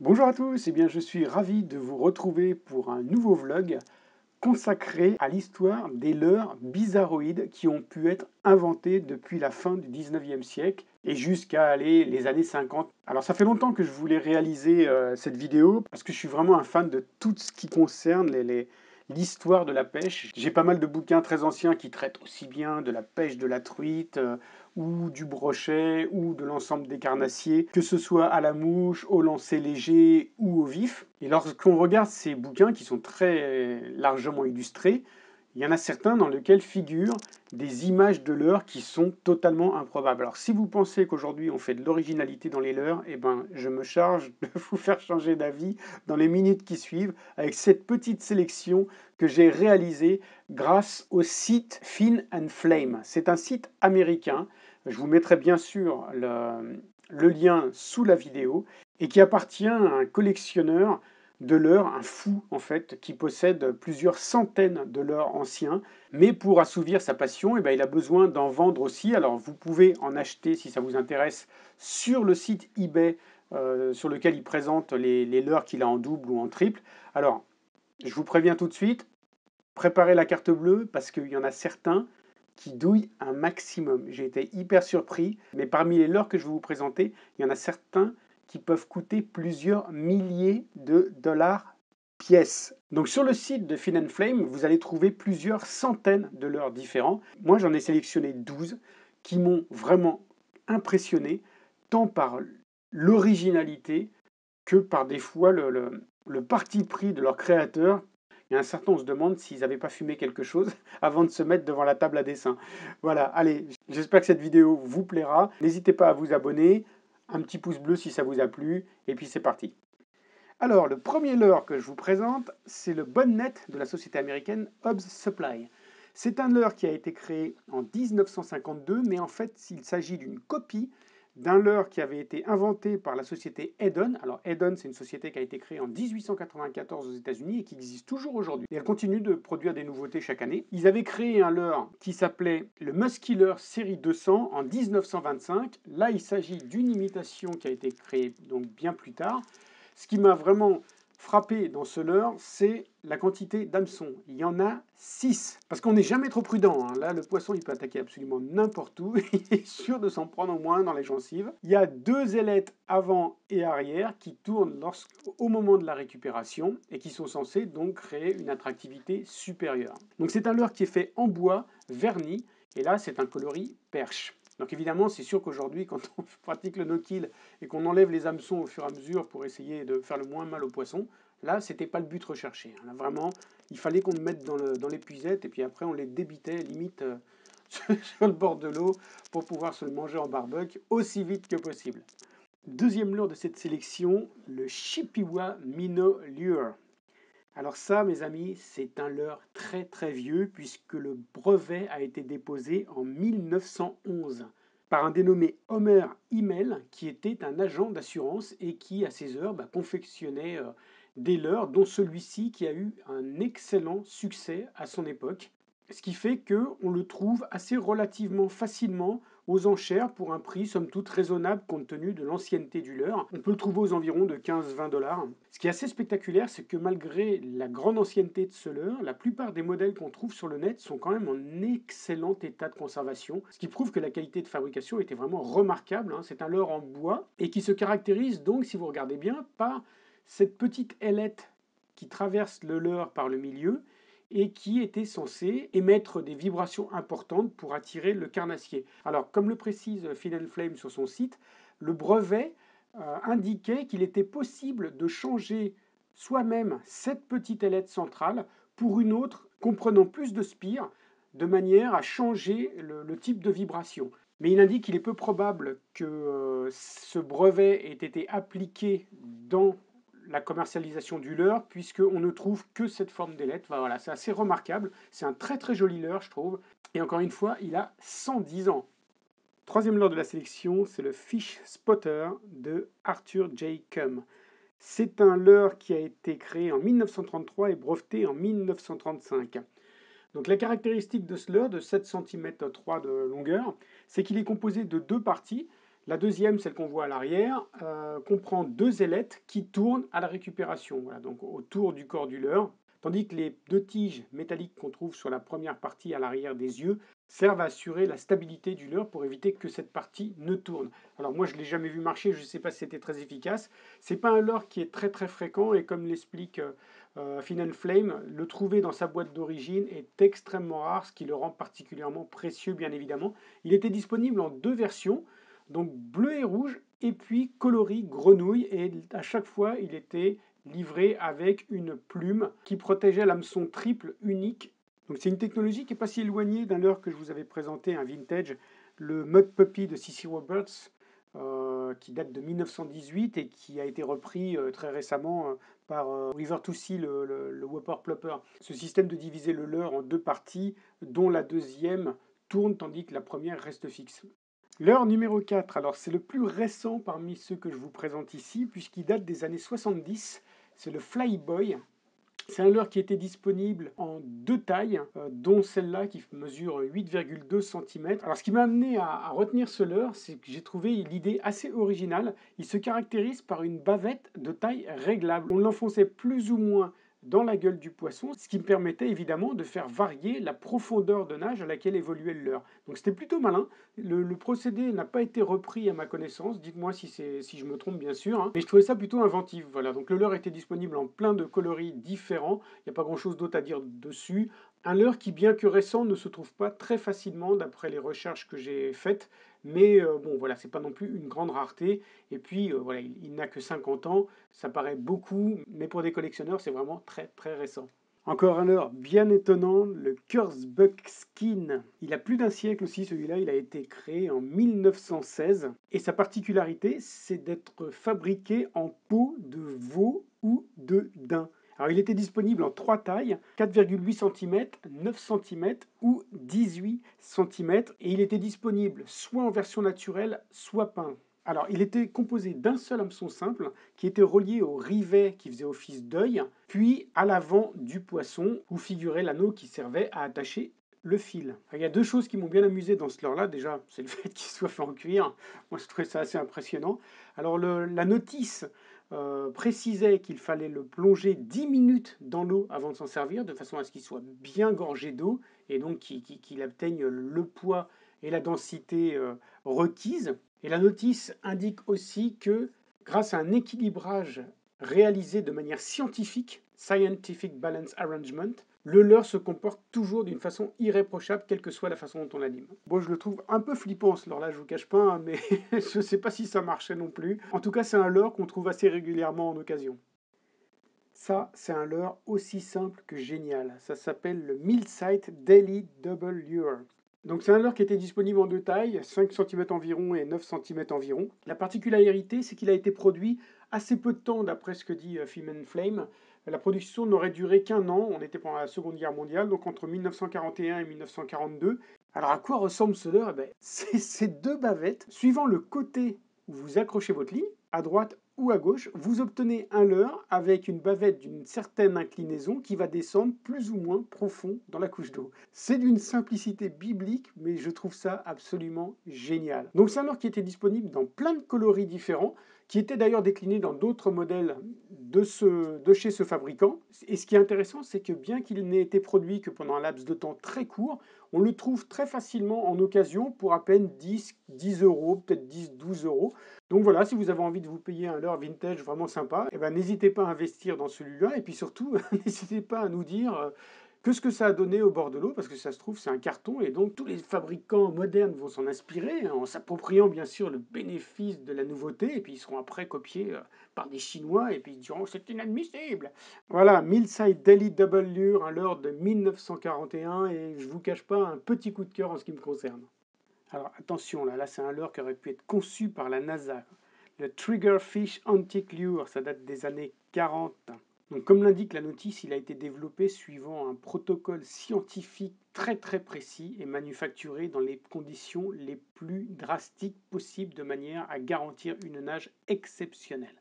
Bonjour à tous, je suis ravi de vous retrouver pour un nouveau vlog consacré à l'histoire des leurres bizarroïdes qui ont pu être inventés depuis la fin du 19e siècle et jusqu'à aller les années 50. Alors ça fait longtemps que je voulais réaliser cette vidéo parce que je suis vraiment un fan de tout ce qui concerne l'histoire de la pêche. J'ai pas mal de bouquins très anciens qui traitent aussi bien de la pêche de la truite ou du brochet ou de l'ensemble des carnassiers, que ce soit à la mouche, au lancer léger ou au vif. Et lorsqu'on regarde ces bouquins qui sont très largement illustrés, il y en a certains dans lesquels figurent des images de leurres qui sont totalement improbables. Alors si vous pensez qu'aujourd'hui on fait de l'originalité dans les leurres, eh ben, je me charge de vous faire changer d'avis dans les minutes qui suivent avec cette petite sélection que j'ai réalisée grâce au site Fin and Flame. C'est un site américain, je vous mettrai bien sûr le lien sous la vidéo, et qui appartient à un collectionneur de leurres, un fou en fait, qui possède plusieurs centaines de leurres anciens. Mais pour assouvir sa passion, il a besoin d'en vendre aussi. Alors vous pouvez en acheter si ça vous intéresse sur le site eBay sur lequel il présente les leurres qu'il a en double ou en triple. Alors je vous préviens tout de suite, préparez la carte bleue parce qu'il y en a certains qui douillent un maximum. J'ai été hyper surpris, mais parmi les leurres que je vais vous présenter, il y en a certains qui peuvent coûter plusieurs milliers de dollars pièce. Donc sur le site de Fin and Flame, vous allez trouver plusieurs centaines de leurres différents. Moi, j'en ai sélectionné 12 qui m'ont vraiment impressionné, tant par l'originalité que par des fois le parti pris de leur créateur. Il y a un certain, on se demande s'ils n'avaient pas fumé quelque chose avant de se mettre devant la table à dessin. Voilà, allez, j'espère que cette vidéo vous plaira. N'hésitez pas à vous abonner, un petit pouce bleu si ça vous a plu, et puis c'est parti. Alors, le premier leurre que je vous présente, c'est le bonnet de la société américaine Hobbs Supply. C'est un leurre qui a été créé en 1952, mais en fait, il s'agit d'une copie d'un leurre qui avait été inventé par la société Eddon. Alors Eddon, c'est une société qui a été créée en 1894 aux États-Unis et qui existe toujours aujourd'hui. Et elle continue de produire des nouveautés chaque année. Ils avaient créé un leurre qui s'appelait le Musky-Leurre série 200 en 1925. Là, il s'agit d'une imitation qui a été créée donc bien plus tard. Ce qui m'a vraiment frappé dans ce leurre, c'est la quantité d'hameçons. Il y en a 6. Parce qu'on n'est jamais trop prudent, hein. Là, le poisson, il peut attaquer absolument n'importe où. Il est sûr de s'en prendre au moins dans les gencives. Il y a 2 ailettes avant et arrière qui tournent au moment de la récupération et qui sont censées donc créer une attractivité supérieure. Donc c'est un leurre qui est fait en bois, verni, et là, c'est un coloris perche. Donc évidemment, c'est sûr qu'aujourd'hui, quand on pratique le no-kill et qu'on enlève les hameçons au fur et à mesure pour essayer de faire le moins mal aux poissons, là, c'était pas le but recherché. Là, vraiment, il fallait qu'on le mette dans l'épuisette et puis après, on les débitait limite sur le bord de l'eau pour pouvoir se le manger en barbecue aussi vite que possible. Deuxième leurre de cette sélection, le Chippewa Minnow Lure. Alors ça, mes amis, c'est un leurre très très vieux puisque le brevet a été déposé en 1911 par un dénommé Homer Himmel qui était un agent d'assurance et qui, à ses heures, confectionnait des leurres, dont celui-ci qui a eu un excellent succès à son époque. Ce qui fait qu'on le trouve assez relativement facilement aux enchères pour un prix somme toute raisonnable compte tenu de l'ancienneté du leurre. On peut le trouver aux environs de 15-20 dollars. Ce qui est assez spectaculaire, c'est que malgré la grande ancienneté de ce leurre, la plupart des modèles qu'on trouve sur le net sont quand même en excellent état de conservation, ce qui prouve que la qualité de fabrication était vraiment remarquable. C'est un leurre en bois et qui se caractérise donc, si vous regardez bien, par cette petite ailette qui traverse le leurre par le milieu et qui était censé émettre des vibrations importantes pour attirer le carnassier. Alors, comme le précise Fin and Flame sur son site, le brevet indiquait qu'il était possible de changer soi-même cette petite ailette centrale pour une autre comprenant plus de spire, de manière à changer le type de vibration. Mais il indique qu'il est peu probable que ce brevet ait été appliqué dans la commercialisation du leurre, puisqu'on ne trouve que cette forme d'ailette. Voilà, c'est assez remarquable. C'est un très très joli leurre, je trouve. Et encore une fois, il a 110 ans. Troisième leurre de la sélection, c'est le Fish Spotter de Arthur J. Cum. C'est un leurre qui a été créé en 1933 et breveté en 1935. Donc la caractéristique de ce leurre de 7 cm 3 de longueur, c'est qu'il est composé de 2 parties. La deuxième, celle qu'on voit à l'arrière, comprend deux ailettes qui tournent à la récupération, voilà, donc autour du corps du leurre, tandis que les deux tiges métalliques qu'on trouve sur la première partie à l'arrière des yeux servent à assurer la stabilité du leurre pour éviter que cette partie ne tourne. Alors moi je ne l'ai jamais vu marcher, je ne sais pas si c'était très efficace. C'est pas un leurre qui est très très fréquent et comme l'explique Fin Flame, le trouver dans sa boîte d'origine est extrêmement rare, ce qui le rend particulièrement précieux bien évidemment. Il était disponible en deux versions, donc bleu et rouge, et puis coloris grenouille, et à chaque fois il était livré avec une plume qui protégeait l'hameçon triple unique. Donc c'est une technologie qui n'est pas si éloignée d'un leurre que je vous avais présenté, un vintage, le Mud Puppy de C.C. Roberts, qui date de 1918 et qui a été repris très récemment par River to Sea, le Whopper Plopper. Ce système de diviser le leurre en deux parties, dont la deuxième tourne tandis que la première reste fixe. Leurre numéro 4, alors c'est le plus récent parmi ceux que je vous présente ici, puisqu'il date des années 70, c'est le Flyboy. C'est un leurre qui était disponible en deux tailles, dont celle-là qui mesure 8,2 cm. Alors ce qui m'a amené à retenir ce leurre, c'est que j'ai trouvé l'idée assez originale. Il se caractérise par une bavette de taille réglable. On l'enfonçait plus ou moins dans la gueule du poisson, ce qui me permettait évidemment de faire varier la profondeur de nage à laquelle évoluait le leurre. Donc c'était plutôt malin. Le procédé n'a pas été repris à ma connaissance, dites-moi si je me trompe bien sûr, hein. Mais je trouvais ça plutôt inventif. Voilà. Donc le leurre était disponible en plein de coloris différents, il n'y a pas grand chose d'autre à dire dessus. Un leurre qui, bien que récent, ne se trouve pas très facilement d'après les recherches que j'ai faites, mais bon voilà, c'est pas non plus une grande rareté. Et puis voilà, il n'a que 50 ans, ça paraît beaucoup, mais pour des collectionneurs, c'est vraiment très très récent. Encore un leurre bien étonnant, le Kurzbuckskin. Il a plus d'un siècle aussi, celui-là, il a été créé en 1916. Et sa particularité, c'est d'être fabriqué en peau de veau ou de daim. Alors il était disponible en trois tailles, 4,8 cm, 9 cm ou 18 cm. Et il était disponible soit en version naturelle, soit peint. Alors, il était composé d'un seul hameçon simple qui était relié au rivet qui faisait office d'œil, puis à l'avant du poisson où figurait l'anneau qui servait à attacher le fil. Alors, il y a deux choses qui m'ont bien amusé dans ce leurre-là. Déjà, c'est le fait qu'il soit fait en cuir. Moi, je trouvais ça assez impressionnant. Alors, la notice précisait qu'il fallait le plonger 10 minutes dans l'eau avant de s'en servir, de façon à ce qu'il soit bien gorgé d'eau et donc qu'il atteigne le poids et la densité requise. Et la notice indique aussi que grâce à un équilibrage réalisé de manière scientifique, Scientific Balance Arrangement, le leurre se comporte toujours d'une façon irréprochable, quelle que soit la façon dont on l'anime. Bon, je le trouve un peu flippant ce leurre-là, je vous cache pas, hein, mais je ne sais pas si ça marchait non plus. En tout cas, c'est un leurre qu'on trouve assez régulièrement en occasion. Ça, c'est un leurre aussi simple que génial. Ça s'appelle le Millsight Daily Double Lure. Donc c'est un leurre qui était disponible en deux tailles, 5 cm environ et 9 cm environ. La particularité, c'est qu'il a été produit assez peu de temps, d'après ce que dit Film Flame. La production n'aurait duré qu'un an, on était pendant la Seconde Guerre mondiale, donc entre 1941 et 1942. Alors à quoi ressemble ce leurre? C'est ces deux bavettes, suivant le côté où vous accrochez votre ligne, à droite ou à gauche, vous obtenez un leurre avec une bavette d'une certaine inclinaison qui va descendre plus ou moins profond dans la couche d'eau. C'est d'une simplicité biblique, mais je trouve ça absolument génial. Donc c'est un leurre qui était disponible dans plein de coloris différents, qui était d'ailleurs décliné dans d'autres modèles de chez ce fabricant. Et ce qui est intéressant, c'est que bien qu'il n'ait été produit que pendant un laps de temps très court, on le trouve très facilement en occasion pour à peine 10 euros, peut-être 12 euros. Donc voilà, si vous avez envie de vous payer un leurre vintage vraiment sympa, n'hésitez pas à investir dans celui-là. Et puis surtout, n'hésitez pas à nous dire ce que ça a donné au bord de l'eau, parce que ça se trouve, c'est un carton. Et donc tous les fabricants modernes vont s'en inspirer, en s'appropriant bien sûr le bénéfice de la nouveauté. Et puis ils seront après copiés par des Chinois. Et puis ils diront, c'est inadmissible. Voilà, Millside Daily Double Lure, un leurre de 1941. Et je vous cache pas un petit coup de cœur en ce qui me concerne. Alors attention, là c'est un leurre qui aurait pu être conçu par la NASA. Le Triggerfish Antique Lure, ça date des années 40. Donc comme l'indique la notice, il a été développé suivant un protocole scientifique très très précis et manufacturé dans les conditions les plus drastiques possibles de manière à garantir une nage exceptionnelle.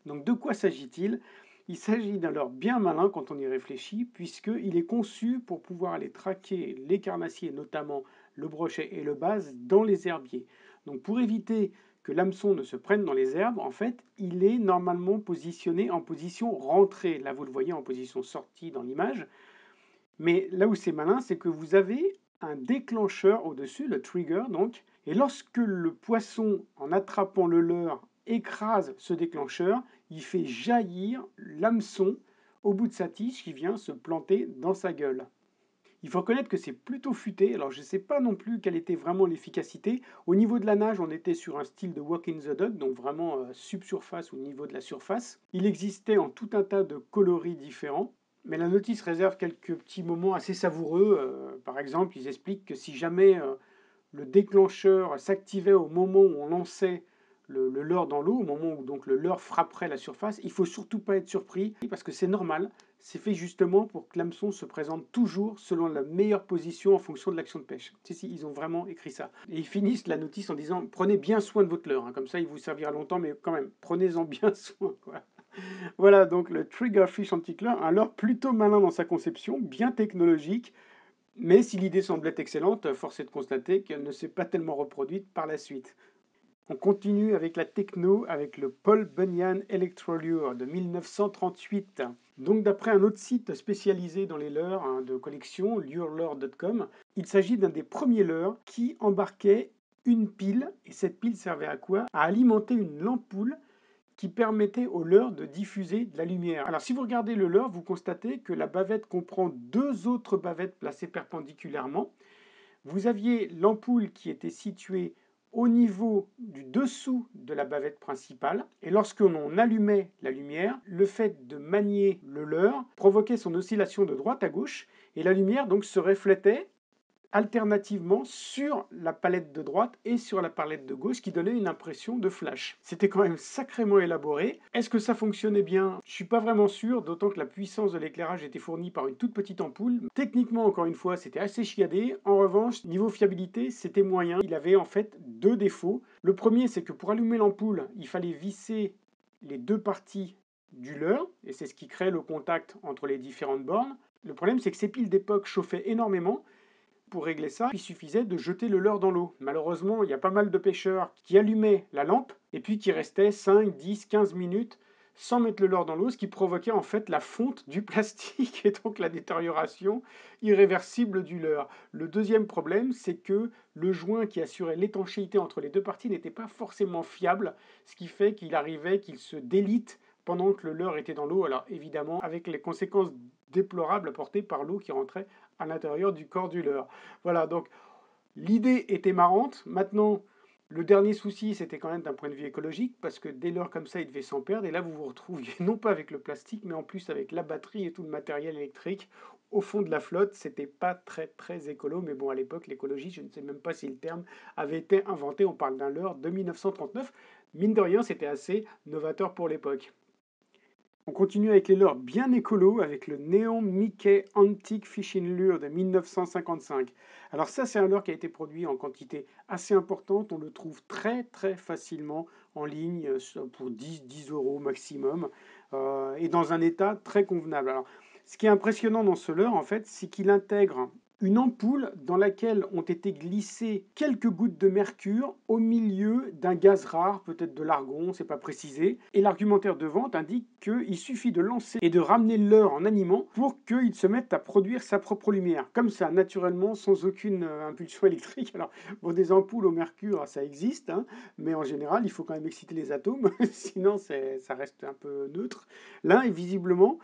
Donc de quoi s'agit-il? Il s'agit d'un leurre bien malin quand on y réfléchit, puisqu'il est conçu pour pouvoir aller traquer les carnassiers, notamment le brochet et le base, dans les herbiers. Donc pour éviter que l'hameçon ne se prenne dans les herbes, en fait, il est normalement positionné en position rentrée. Là, vous le voyez en position sortie dans l'image. Mais là où c'est malin, c'est que vous avez un déclencheur au-dessus, le trigger donc, et lorsque le poisson, en attrapant le leurre, écrase ce déclencheur, il fait jaillir l'hameçon au bout de sa tige qui vient se planter dans sa gueule. Il faut reconnaître que c'est plutôt futé, alors je ne sais pas non plus quelle était vraiment l'efficacité. Au niveau de la nage, on était sur un style de walk in the dock, donc vraiment subsurface ou au niveau de la surface. Il existait en tout un tas de coloris différents. Mais la notice réserve quelques petits moments assez savoureux. Par exemple, ils expliquent que si jamais le déclencheur s'activait au moment où on lançait le leurre dans l'eau, au moment où donc le leurre frapperait la surface, il ne faut surtout pas être surpris parce que c'est normal. C'est fait justement pour que l'hameçon se présente toujours selon la meilleure position en fonction de l'action de pêche. Si, ils ont vraiment écrit ça. Et ils finissent la notice en disant « Prenez bien soin de votre leurre, hein, comme ça il vous servira longtemps, mais quand même, prenez-en bien soin. » Voilà donc le Triggerfish Anticleur, un leurre plutôt malin dans sa conception, bien technologique, mais si l'idée semble être excellente, force est de constater qu'elle ne s'est pas tellement reproduite par la suite. On continue avec la techno, avec le Paul Bunyan Electrolure de 1938. Donc d'après un autre site spécialisé dans les leurres de collection, lurelure.com, il s'agit d'un des premiers leurres qui embarquait une pile, et cette pile servait à quoi? À alimenter une lampoule qui permettait au leurre de diffuser de la lumière. Alors si vous regardez le leurre, vous constatez que la bavette comprend deux autres bavettes placées perpendiculairement. Vous aviez l'ampoule qui était située au niveau du dessous de la bavette principale, et lorsque l'on allumait la lumière, le fait de manier le leurre provoquait son oscillation de droite à gauche, et la lumière donc se reflétait alternativement sur la palette de droite et sur la palette de gauche, qui donnait une impression de flash. C'était quand même sacrément élaboré. Est-ce que ça fonctionnait bien? Je suis pas vraiment sûr, d'autant que la puissance de l'éclairage était fournie par une toute petite ampoule. Techniquement, encore une fois, c'était assez chiadé. En revanche, niveau fiabilité, c'était moyen. Il avait en fait deux défauts. Le premier, c'est que pour allumer l'ampoule, il fallait visser les deux parties du leurre, et c'est ce qui crée le contact entre les différentes bornes. Le problème, c'est que ces piles d'époque chauffaient énormément. Pour régler ça, il suffisait de jeter le leurre dans l'eau. Malheureusement, il y a pas mal de pêcheurs qui allumaient la lampe et puis qui restaient 5, 10, 15 minutes sans mettre le leurre dans l'eau, ce qui provoquait en fait la fonte du plastique et donc la détérioration irréversible du leurre. Le deuxième problème, c'est que le joint qui assurait l'étanchéité entre les deux parties n'était pas forcément fiable, ce qui fait qu'il arrivait qu'il se délite pendant que le leurre était dans l'eau. Alors évidemment, avec les conséquences déplorables apportées par l'eau qui rentrait à l'intérieur du corps du leurre. Voilà, donc l'idée était marrante. Maintenant, le dernier souci, c'était quand même d'un point de vue écologique, parce que des leurres comme ça, ils devaient s'en perdre. Et là, vous vous retrouviez non pas avec le plastique, mais en plus avec la batterie et tout le matériel électrique au fond de la flotte. C'était pas très écolo, mais bon, à l'époque, l'écologie, je ne sais même pas si le terme avait été inventé. On parle d'un leurre de 1939. Mine de rien, c'était assez novateur pour l'époque. On continue avec les leurres bien écolo, avec le Neon Mickey Antique Fishing Lure de 1955. Alors ça, c'est un leurre qui a été produit en quantité assez importante. On le trouve très facilement en ligne pour 10 euros maximum et dans un état très convenable. Alors, ce qui est impressionnant dans ce leurre, en fait, c'est qu'il intègre une ampoule dans laquelle ont été glissées quelques gouttes de mercure au milieu d'un gaz rare, peut-être de l'argon, c'est pas précisé. Et l'argumentaire de vente indique qu'il suffit de lancer et de ramener le leurre en animant pour qu'il se mette à produire sa propre lumière, comme ça, naturellement, sans aucune impulsion électrique. Alors, bon, des ampoules au mercure, ça existe, hein, mais en général, il faut quand même exciter les atomes, sinon ça reste un peu neutre. Là, visiblement,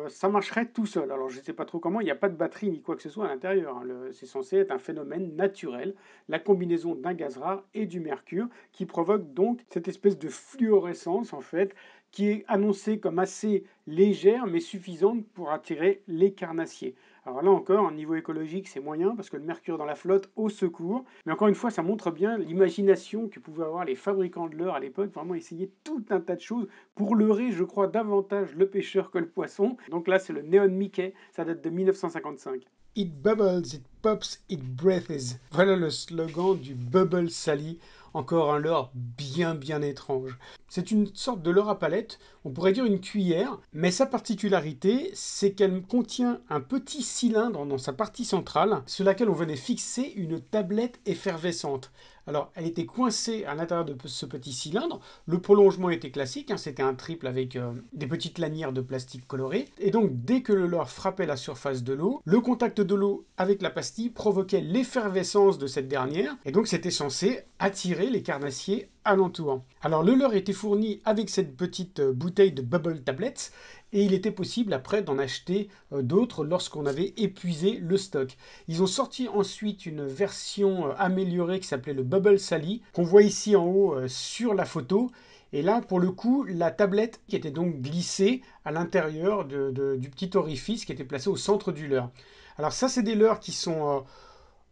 ça marcherait tout seul. Alors je ne sais pas trop comment, il n'y a pas de batterie ni quoi que ce soit à l'intérieur. Hein. C'est censé être un phénomène naturel, la combinaison d'un gaz rare et du mercure, qui provoque donc cette espèce de fluorescence en fait, qui est annoncée comme assez légère mais suffisante pour attirer les carnassiers. Alors là encore, au niveau écologique, c'est moyen parce que le mercure dans la flotte, au secours. Mais encore une fois, ça montre bien l'imagination que pouvaient avoir les fabricants de leurre à l'époque, vraiment essayer tout un tas de choses pour leurrer, je crois, davantage le pêcheur que le poisson. Donc là, c'est le Neon Mickey, ça date de 1955. It bubbles, it pops, it breathes. Voilà le slogan du Bubble Sally, encore un leurre bien étrange. C'est une sorte de leurre à palette, on pourrait dire une cuillère, mais sa particularité, c'est qu'elle contient un petit cylindre dans sa partie centrale, sur laquelle on venait fixer une tablette effervescente. Alors, elle était coincée à l'intérieur de ce petit cylindre. Le prolongement était classique, hein, c'était un triple avec des petites lanières de plastique colorées. Et donc, dès que le leurre frappait la surface de l'eau, le contact de l'eau avec la pastille provoquait l'effervescence de cette dernière. Et donc, c'était censé attirer les carnassiers alentour. Alors, le leurre était fourni avec cette petite bouteille de Bubble Tablets. Et il était possible après d'en acheter d'autres lorsqu'on avait épuisé le stock. Ils ont sorti ensuite une version améliorée qui s'appelait le Bubble Sally, qu'on voit ici en haut sur la photo. Et là, pour le coup, la tablette qui était donc glissée à l'intérieur du petit orifice qui était placé au centre du leurre. Alors ça, c'est des leurres qui sont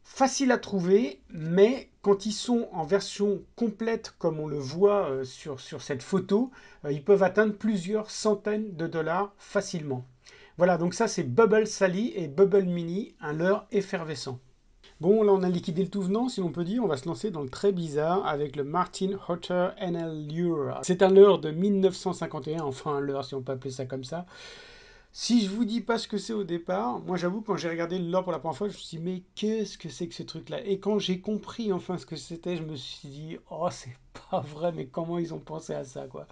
faciles à trouver, mais quand ils sont en version complète, comme on le voit sur cette photo, ils peuvent atteindre plusieurs centaines de dollars facilement. Voilà, donc ça c'est Bubble Sally et Bubble Mini, un leurre effervescent. Bon, là on a liquidé le tout venant, si l'on peut dire. On va se lancer dans le très bizarre avec le Martin Otter NL Lure. C'est un leurre de 1951, enfin un leurre si on peut appeler ça comme ça. Si je vous dis pas ce que c'est au départ, moi j'avoue quand j'ai regardé le lore pour la première fois, je me suis dit mais qu'est-ce que c'est que ce truc-là? Et quand j'ai compris enfin ce que c'était, je me suis dit oh c'est pas vrai, mais comment ils ont pensé à ça quoi?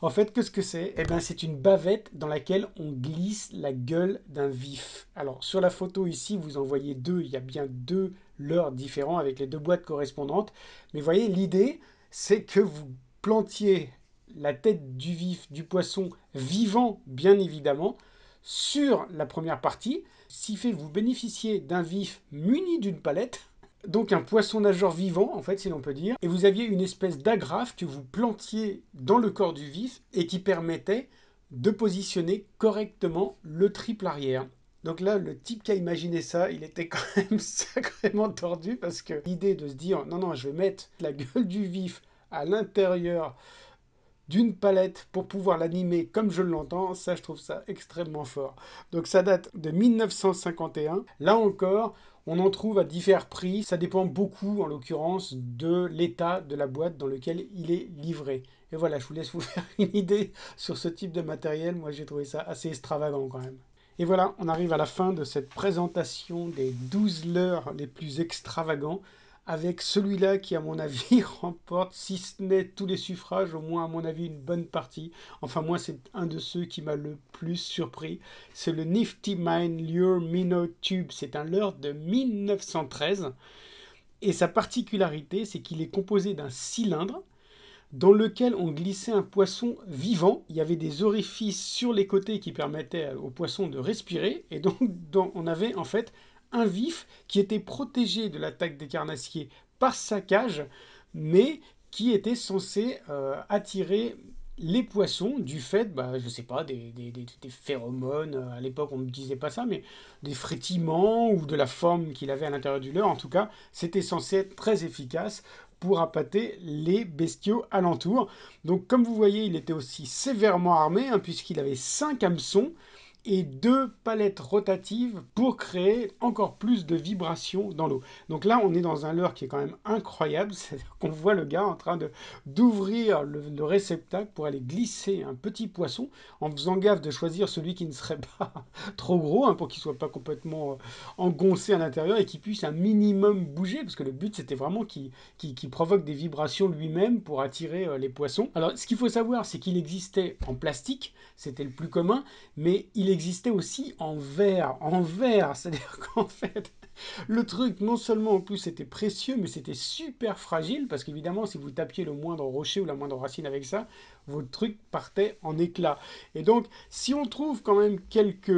En fait, qu'est-ce que c'est? Eh bien c'est une bavette dans laquelle on glisse la gueule d'un vif. Alors sur la photo ici, vous en voyez deux, il y a bien deux leurres différents avec les deux boîtes correspondantes. Mais vous voyez, l'idée c'est que vous plantiez la tête du vif, du poisson vivant bien évidemment, sur la première partie, ce qui fait que vous bénéficiez d'un vif muni d'une palette, donc un poisson nageur vivant, en fait, si l'on peut dire, et vous aviez une espèce d'agrafe que vous plantiez dans le corps du vif et qui permettait de positionner correctement le triple arrière. Donc là, le type qui a imaginé ça, il était quand même sacrément tordu parce que l'idée de se dire non, non, je vais mettre la gueule du vif à l'intérieur d'une palette pour pouvoir l'animer comme je l'entends, ça je trouve ça extrêmement fort. Donc ça date de 1951. Là encore, on en trouve à divers prix. Ça dépend beaucoup, en l'occurrence, de l'état de la boîte dans lequel il est livré. Et voilà, je vous laisse vous faire une idée sur ce type de matériel. Moi, j'ai trouvé ça assez extravagant quand même. Et voilà, on arrive à la fin de cette présentation des 12 leurres les plus extravagants, avec celui-là qui, à mon avis, remporte, si ce n'est tous les suffrages, au moins, à mon avis, une bonne partie. Enfin, moi, c'est un de ceux qui m'a le plus surpris. C'est le Nifty Mine Lure Minnow Tube. C'est un leurre de 1913. Et sa particularité, c'est qu'il est composé d'un cylindre dans lequel on glissait un poisson vivant. Il y avait des orifices sur les côtés qui permettaient au poisson de respirer. Et donc, on avait en fait un vif qui était protégé de l'attaque des carnassiers par sa cage, mais qui était censé attirer les poissons du fait, je sais pas, des phéromones, à l'époque on ne disait pas ça, mais des frétillements ou de la forme qu'il avait à l'intérieur du leurre. En tout cas, c'était censé être très efficace pour appâter les bestiaux alentours. Donc comme vous voyez, il était aussi sévèrement armé, hein, puisqu'il avait 5 hameçons et 2 palettes rotatives pour créer encore plus de vibrations dans l'eau. Donc là, on est dans un leurre qui est quand même incroyable, c'est-à-dire qu'on voit le gars en train d'ouvrir le réceptacle pour aller glisser un petit poisson, en faisant gaffe de choisir celui qui ne serait pas trop gros, hein, pour qu'il ne soit pas complètement engoncé à l'intérieur et qu'il puisse un minimum bouger, parce que le but c'était vraiment qu'il provoque des vibrations lui-même pour attirer les poissons. Alors ce qu'il faut savoir, c'est qu'il existait en plastique, c'était le plus commun, mais il existait aussi en verre, c'est-à-dire qu'en fait, le truc, non seulement en plus c'était précieux, mais c'était super fragile, parce qu'évidemment, si vous tapiez le moindre rocher ou la moindre racine avec ça, votre truc partait en éclats. Et donc, si on trouve quand même quelques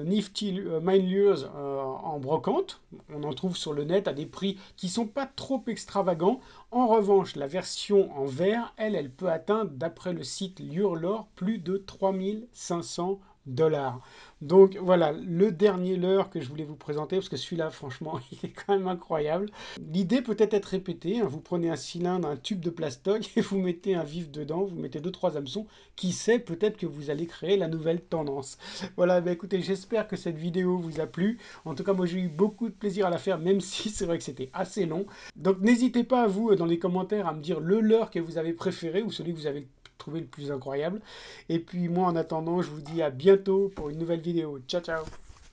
Nifty Mine Lures en brocante, on en trouve sur le net à des prix qui sont pas trop extravagants. En revanche, la version en verre, elle peut atteindre, d'après le site Lurelore, plus de 3500 $. Donc voilà, le dernier leurre que je voulais vous présenter, parce que celui-là, franchement, il est quand même incroyable. L'idée peut être répétée, hein, vous prenez un cylindre, un tube de plastoc, et vous mettez un vif dedans, vous mettez 2-3 hameçons, qui sait, peut-être que vous allez créer la nouvelle tendance. Voilà, écoutez, j'espère que cette vidéo vous a plu. En tout cas, moi j'ai eu beaucoup de plaisir à la faire, même si c'est vrai que c'était assez long. Donc n'hésitez pas, vous, dans les commentaires, à me dire le leurre que vous avez préféré, ou celui que vous avez trouvé le plus incroyable. Et puis moi, en attendant, je vous dis à bientôt pour une nouvelle vidéo. Ciao, ciao!